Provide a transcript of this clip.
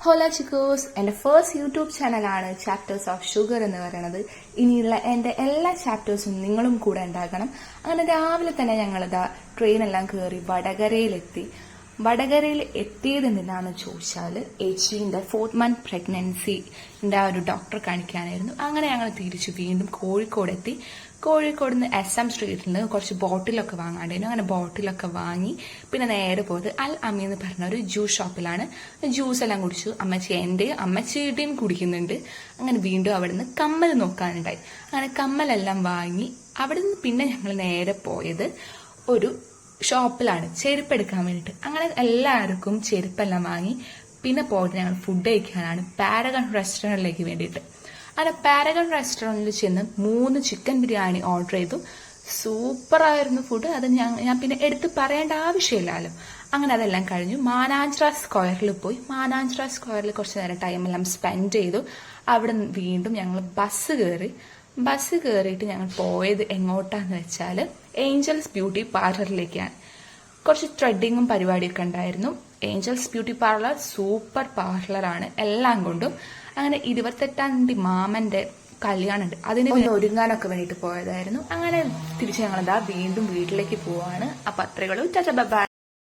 ഹോല ചിക്കോസ്, എൻ്റെ first YouTube ചാനലാണ് chapters of sugar എന്ന് പറയുന്നത്. ഇനിയുള്ള എൻ്റെ എല്ലാ ചാപ്റ്റേഴ്സും നിങ്ങളും കൂടെ ഉണ്ടാകണം. അങ്ങനെ രാവിലെ തന്നെ ഞങ്ങളിതാ ട്രെയിനെല്ലാം കയറി വടകരയിലെത്തി. വടകരയിൽ എത്തിയത് എന്തിനാണെന്ന് ചോദിച്ചാൽ ഏച്ചിൻ്റെ 4th month പ്രഗ്നൻസിൻ്റെ ആ ഒരു ഡോക്ടറെ കാണിക്കാനായിരുന്നു. അങ്ങനെ ഞങ്ങൾ തിരിച്ചു വീണ്ടും കോഴിക്കോട് എത്തി. കോഴിക്കോട് നിന്ന് SM സ്ട്രീറ്റിൽ നിന്ന് കുറച്ച് ബോട്ടിലൊക്കെ വാങ്ങാണ്ടായിരുന്നു. അങ്ങനെ ബോട്ടിലൊക്കെ വാങ്ങി പിന്നെ നേരെ പോയത് അൽ അമി എന്ന് പറഞ്ഞ ഒരു ജ്യൂസ് ഷോപ്പിലാണ്. ജ്യൂസ് എല്ലാം കുടിച്ചു. അമ്മച്ചിയുടെയും കുടിക്കുന്നുണ്ട്. അങ്ങനെ വീണ്ടും അവിടെ നിന്ന് കമ്മൽ നോക്കാനുണ്ടായി. അങ്ങനെ കമ്മലെല്ലാം വാങ്ങി അവിടെ നിന്ന് പിന്നെ ഞങ്ങൾ നേരെ പോയത് ഒരു ഷോപ്പിലാണ് ചെരുപ്പ് എടുക്കാൻ വേണ്ടിയിട്ട്. അങ്ങനെ എല്ലാവർക്കും ചെരുപ്പെല്ലാം വാങ്ങി പിന്നെ പോയിട്ട് ഞങ്ങൾ ഫുഡ് കഴിക്കാനാണ് പാരഗൺ റെസ്റ്റോറൻറ്റിലേക്ക് വേണ്ടിയിട്ട്. അങ്ങനെ പാരഗൺ റെസ്റ്റോറൻറ്റിൽ ചെന്ന് 3 ചിക്കൻ ബിരിയാണി ഓർഡർ ചെയ്തു. സൂപ്പറായിരുന്നു ഫുഡ്. അത് ഞാൻ പിന്നെ എടുത്ത് പറയേണ്ട ആവശ്യമില്ലല്ലോ. അങ്ങനെ അതെല്ലാം കഴിഞ്ഞു മാനാഞ്ചിറ സ്ക്വയറിൽ പോയി. മാനാഞ്ചിറ സ്ക്വയറിൽ കുറച്ച് നേരം ടൈമെല്ലാം സ്പെൻഡ് ചെയ്തു. അവിടെ വീണ്ടും ഞങ്ങൾ ബസ് കയറിയിട്ട് ഞങ്ങൾ പോയത് എങ്ങോട്ടാന്ന് വെച്ചാൽ ഏഞ്ചൽസ് ബ്യൂട്ടി പാർലറിലേക്കാണ്. കുറച്ച് ത്രെഡിങ്ങും പരിപാടിയൊക്കെ ഉണ്ടായിരുന്നു. ഏഞ്ചൽസ് ബ്യൂട്ടി പാർലർ സൂപ്പർ പാർലറാണ് എല്ലാം കൊണ്ടും. അങ്ങനെ 28-ാം തീയതി മാമന്റെ കല്യാണം ഉണ്ട്. അതിന് ഒരുങ്ങാനൊക്കെ വേണ്ടിയിട്ട് പോയതായിരുന്നു. അങ്ങനെ തിരിച്ച് ഞങ്ങളെന്താ വീണ്ടും വീട്ടിലേക്ക് പോവാണ്. അപ്പൊ അത്രയുള്ളൂ. ബൈ.